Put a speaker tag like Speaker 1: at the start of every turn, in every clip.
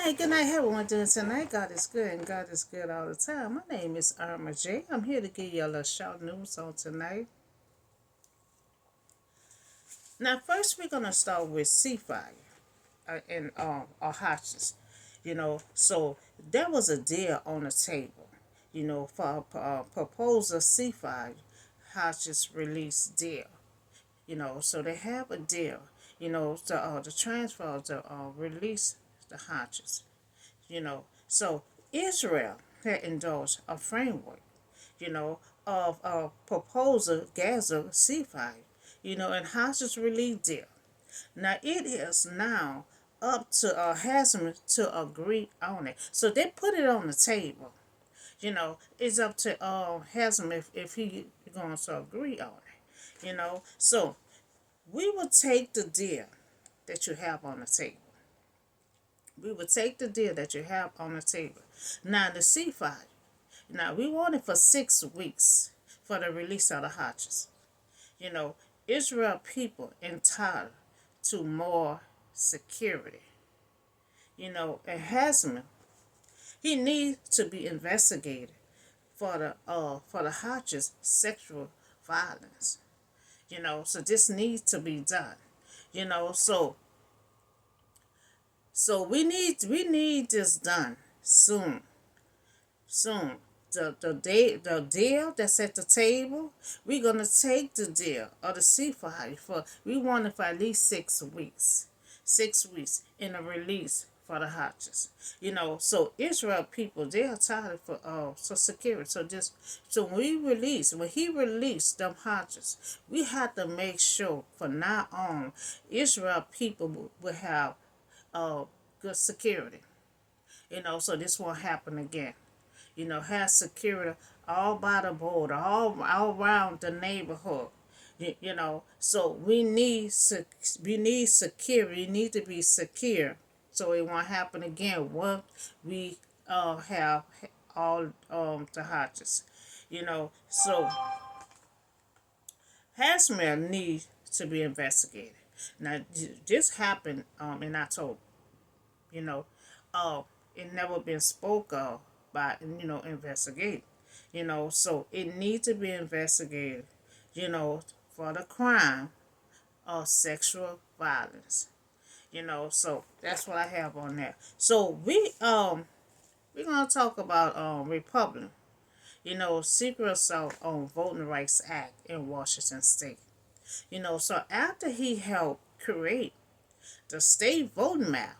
Speaker 1: good night, everyone doing tonight. God is good and God is good all the time. My name is Irma J. I'm here to give you a little short news on tonight. Now, first we're gonna start with ceasefire and hostages. So there was a deal on the table. For a proposal ceasefire hostages release deal. So they have a deal. To transfer to release the hostages. So Israel had endorsed a framework, of a proposal Gaza ceasefire, and hostage relief deal. Now it is now up to Haslam to agree on it. So they put it on the table. It's up to Haslam if he going to agree on it. So we will take the deal that you have on the table. We will take the deal that you have on the table. Now the ceasefire. Now we want it for 6 weeks for the release of the hostages. You know, Israel people entitled to more security. And Hasman, he needs to be investigated for the hostages sexual violence. So this needs to be done. So we need this done soon. Soon. The deal that's at the table, we're gonna take the deal of the ceasefire for we want it for at least 6 weeks. 6 weeks in a release for the hostages. So Israel people they are tired for security. So when he released them hostages, we have to make sure from now on Israel people will have good security. So this won't happen again. Have security all by the border, all around the neighborhood. So we need security. We need to be secure, so it won't happen again once we have all the hostages. So Hasmel needs to be investigated. Now this happened in October. You know, it never been spoke of by investigate. So it needs to be investigated. For the crime of sexual violence. So that's what I have on that. So we're gonna talk about Republican. Secret assault on Voting Rights Act in Washington State. So after he helped create the state voting map,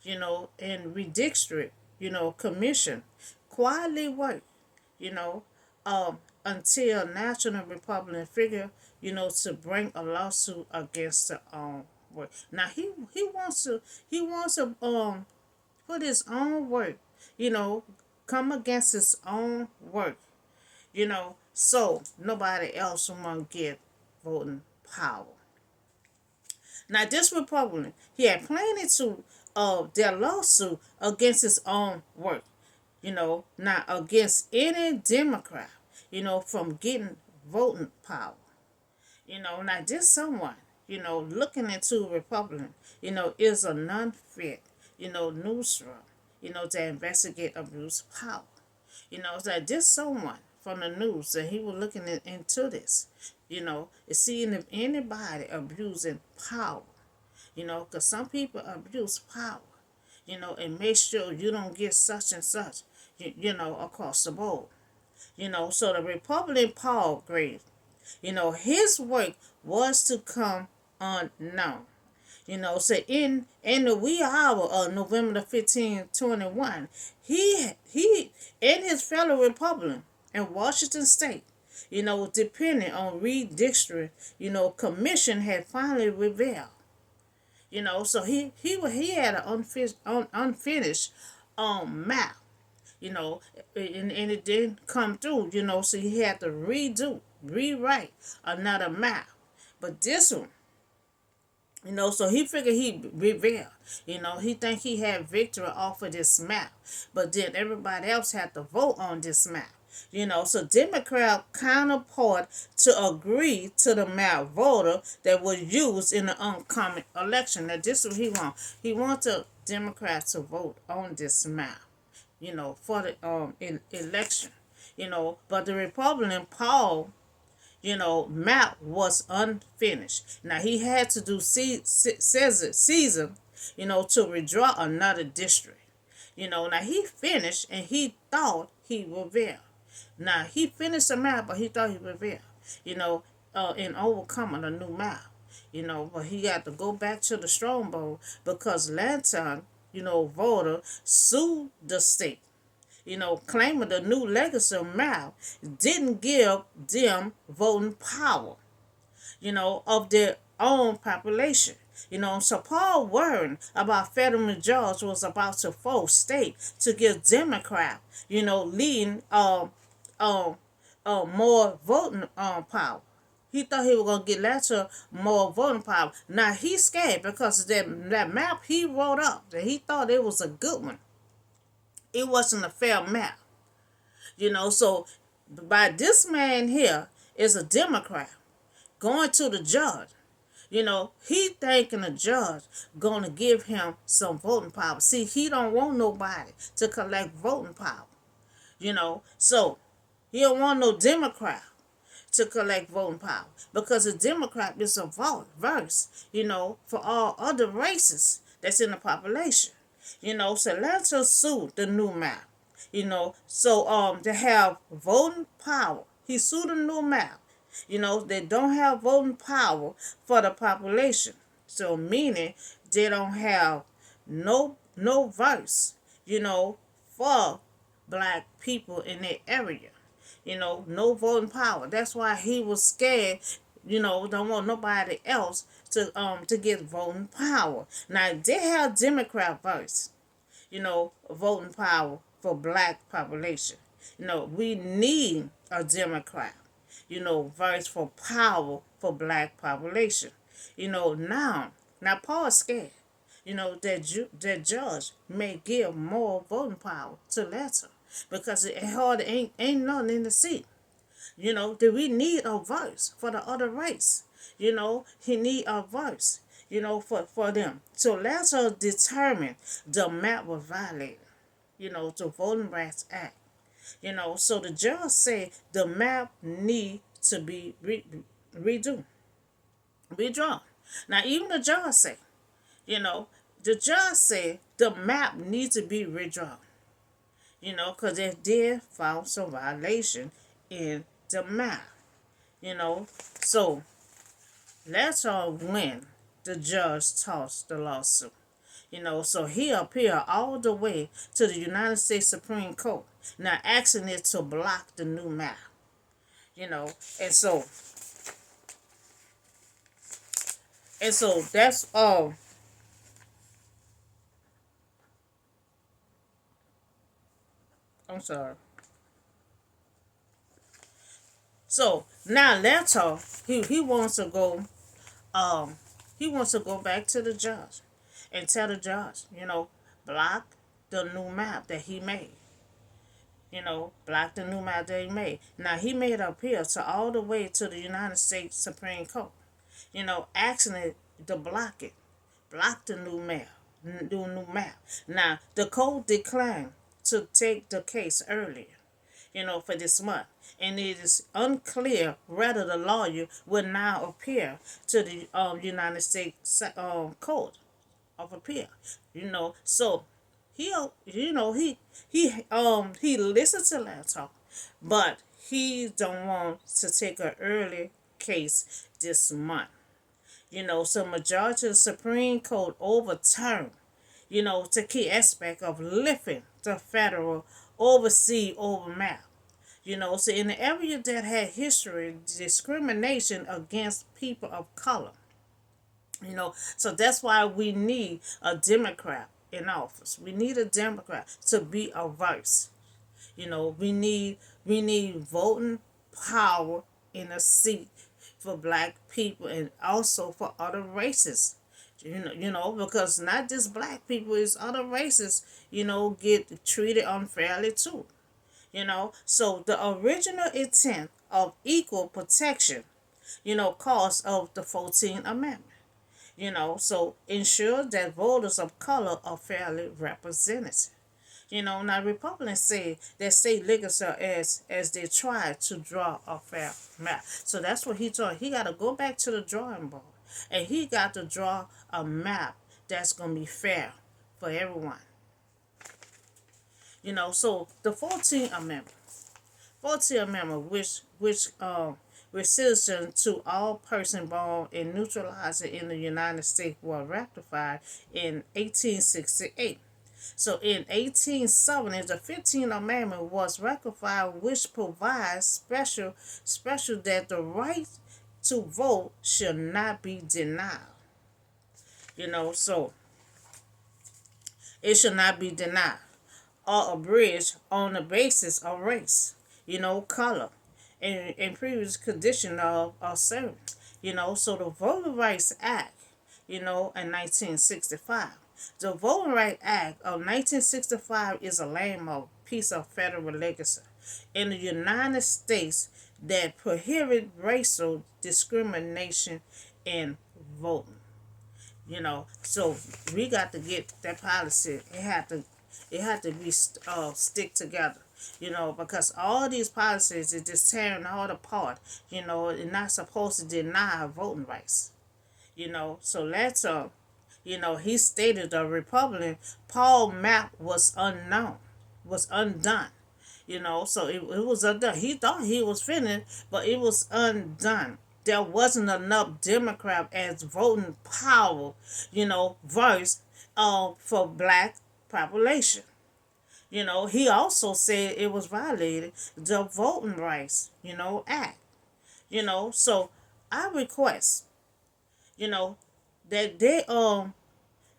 Speaker 1: and redistrict, commission quietly work, you know, until national Republican figure, to bring a lawsuit against the work. Now he wants to put his own work, come against his own work, so nobody else won't get voting power. Now, this Republican, he had planned to their lawsuit against his own work, not against any Democrat, from getting voting power. Now this someone, looking into Republican, is a non-fit, newsroom, to investigate abuse of power. That this someone from the news that he was looking into this, seeing if anybody abusing power, because some people abuse power, and make sure you don't get such and such, across the board. So the Republican Paul Grave, his work was to come unknown. So in the wee hour of November the 15th, 21, he and his fellow Republican in Washington State, depending on redistricting, commission had finally revealed. So he had an unfinished map, and it didn't come through, so he had to rewrite another map. But this one, so he figured he'd reveal. He think he had victory off of this map. But then everybody else had to vote on this map. So Democrat counterpart to agree to the map voter that was used in the upcoming election. Now this is what he wants. He wants the Democrats to vote on this map, for the election. But the Republican Paul, map was unfinished. Now he had to do Caesar, to withdraw another district. Now he finished and he thought he would win. Now he finished the map, but he thought he would win. In overcoming a new map. But he had to go back to the stronghold because Lanton, voter sued the state. Claiming the new legacy map didn't give them voting power, of their own population. So Paul worrying about federal judge was about to force state to give Democrat, leading more voting power. He thought he was gonna get later more voting power. Now he's scared because that map he wrote up that he thought it was a good one. It wasn't a fair map. So by this man here is a Democrat going to the judge. He thinking the judge gonna give him some voting power. See, he don't want nobody to collect voting power. So he don't want no Democrat to collect voting power because a Democrat is a verse, for all other races that's in the population. So let's sue the new map. So to have voting power, he sued the new map. They don't have voting power for the population. So meaning they don't have no voice, for black people in their area. No voting power. That's why he was scared, don't want nobody else to get voting power. Now they have Democrat voice, voting power for black population. We need a Democrat, voice for power for black population. Now Paul's scared, that judge may give more voting power to Latter because it hardly ain't nothing in the seat. That we need a voice for the other race. He need a voice, for them. So Latter determined the map was violated, the Voting Rights Act. So the judge said the map need to be redrawn. Now even the judge said, the map needs to be redrawn. Because they did found some violation in the map. So let's all win. The judge tossed the lawsuit. So he appealed all the way to the United States Supreme Court, now asking it to block the new map. And so that's all. I'm sorry. So now Leto, he wants to go back to the judge and tell the judge, block the new map that he made. Block the new map that he made. Now he made an appeal to all the way to the United States Supreme Court, asking it to block it. Block the new map. Now the court declined to take the case earlier, for this month. And it is unclear whether the lawyer will now appear to the United States Court of Appeal. So he listened to that talk, but he don't want to take an early case this month. So majority of the Supreme Court overturned, the key aspect of lifting the federal oversee over map. So in the area that had history, discrimination against people of color. So that's why we need a Democrat in office. We need a Democrat to be a voice. We need voting power in a seat for black people and also for other races. Because not just black people, it's other races, get treated unfairly too. So the original intent of equal protection, cause of the 14th Amendment. So ensure that voters of color are fairly represented. Now Republicans say that state legislature as they try to draw a fair map. So that's what he told. He got to go back to the drawing board, and he got to draw a map that's gonna be fair for everyone. So the 14th Amendment, 14th Amendment, which citizens to all persons born and neutralized in the United States were ratified in 1868. So in 1870, the 15th Amendment was ratified, which provides special that the right to vote should not be denied. So it should not be denied or abridged on the basis of race, color, and previous condition of service. So the Voting Rights Act, in 1965. The Voting Rights Act of 1965 is a landmark piece of federal legislation in the United States that prohibits racial discrimination in voting. So we got to get that policy. It had to be stick together. Because all these policies is just tearing all apart. It's not supposed to deny voting rights. So let's he stated the Republican Paul Map was unknown, was undone. So it was undone. He thought he was finished, but it was undone. There wasn't enough Democrat as voting power, voice for black population. He also said it was violated the Voting Rights, Act. So I request, you know, that they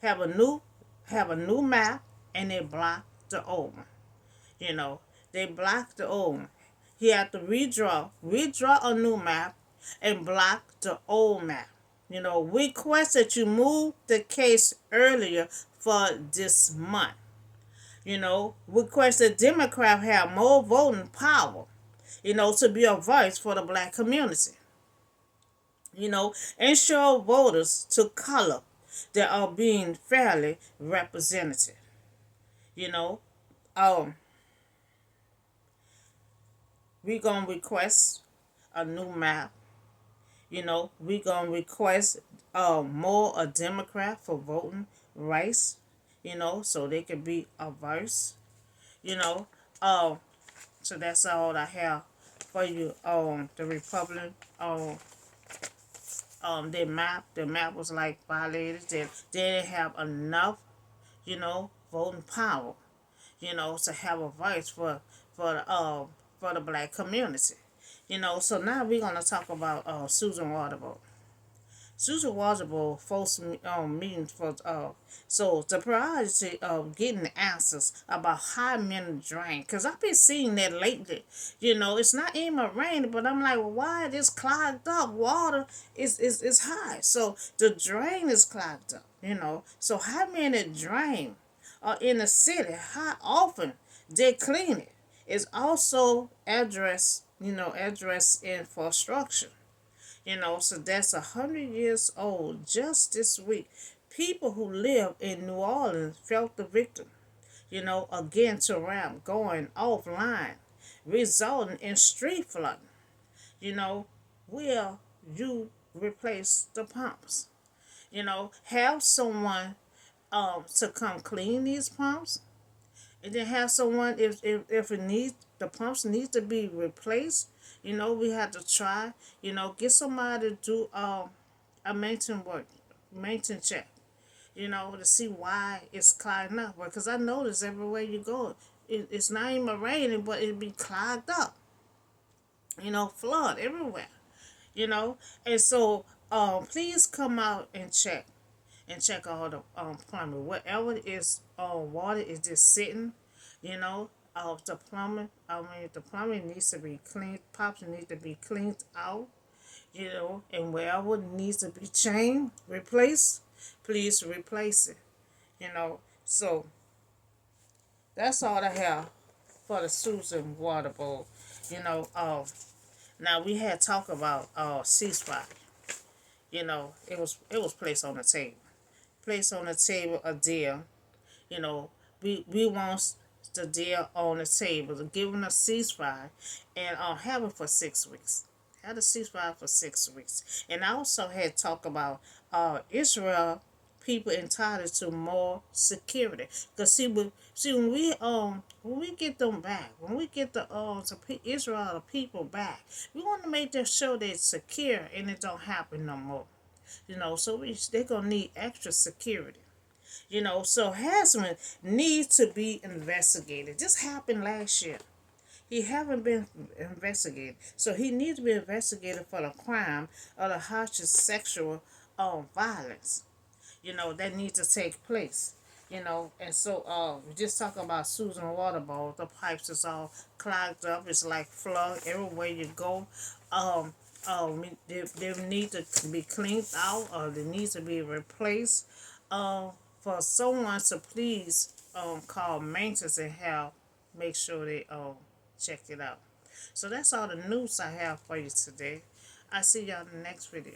Speaker 1: have a new map and they block the old one. You know, they block the old one. He had to redraw a new map and block the old map. Request that you move the case earlier for this month. Request that Democrats have more voting power, to be a voice for the black community. Ensure voters to color that are being fairly represented. You know, um, we gonna request a new map. We gonna request more a Democrat for voting rights. So they can be a voice. You know, um, so that's all I have for you. The Republican their map was like violated. They didn't have enough, voting power, to have a voice for the black community. So now we're gonna talk about Susan Waterboard. Susan Waterboard folks meetings for so the priority of getting answers about how many drain, because I've been seeing that lately. It's not even raining, but I'm like, well, why this clogged up? Water is high, so the drain is clogged up. So how many drain are in the city? How often they clean it? Is also address infrastructure. So that's 100 years old just this week. People who live in New Orleans felt the victim, again to ramp going offline, resulting in street flooding. Will you replace the pumps? Have someone to come clean these pumps, and then have someone if it needs the pumps need to be replaced. We have to try. Get somebody to do a maintenance check. To see why it's clogged up. Because I notice everywhere you go, it's not even raining, but it be clogged up. Flood everywhere. And so please come out and check all the plumbing. Whatever is water is just sitting, the plumbing. The plumbing needs to be cleaned. Pipes need to be cleaned out. And wherever needs to be changed, replaced, please replace it. So that's all I have for the Susan Water Bowl. You know, now we had talk about ceasefire. It was placed on the table. Placed on the table a deal. You know, we want the deal on the table, giving a ceasefire, and have it for 6 weeks. Had a ceasefire for 6 weeks, and I also had talked about Israel people entitled to more security. Cause see when we get them back, when we get Israel the people back, we want to make them sure they're secure and it don't happen no more. So they're gonna need extra security. So harassment needs to be investigated. This happened last year. He haven't been investigated, so he needs to be investigated for the crime of the harshest sexual violence. That needs to take place. And so we just talking about Susan Waterbowl. The pipes is all clogged up. It's like flood everywhere you go. Um, they need to be cleaned out, or they need to be replaced. For someone to please call maintenance and help, make sure they check it out. So that's all the news I have for you today. I see y'all in the next video.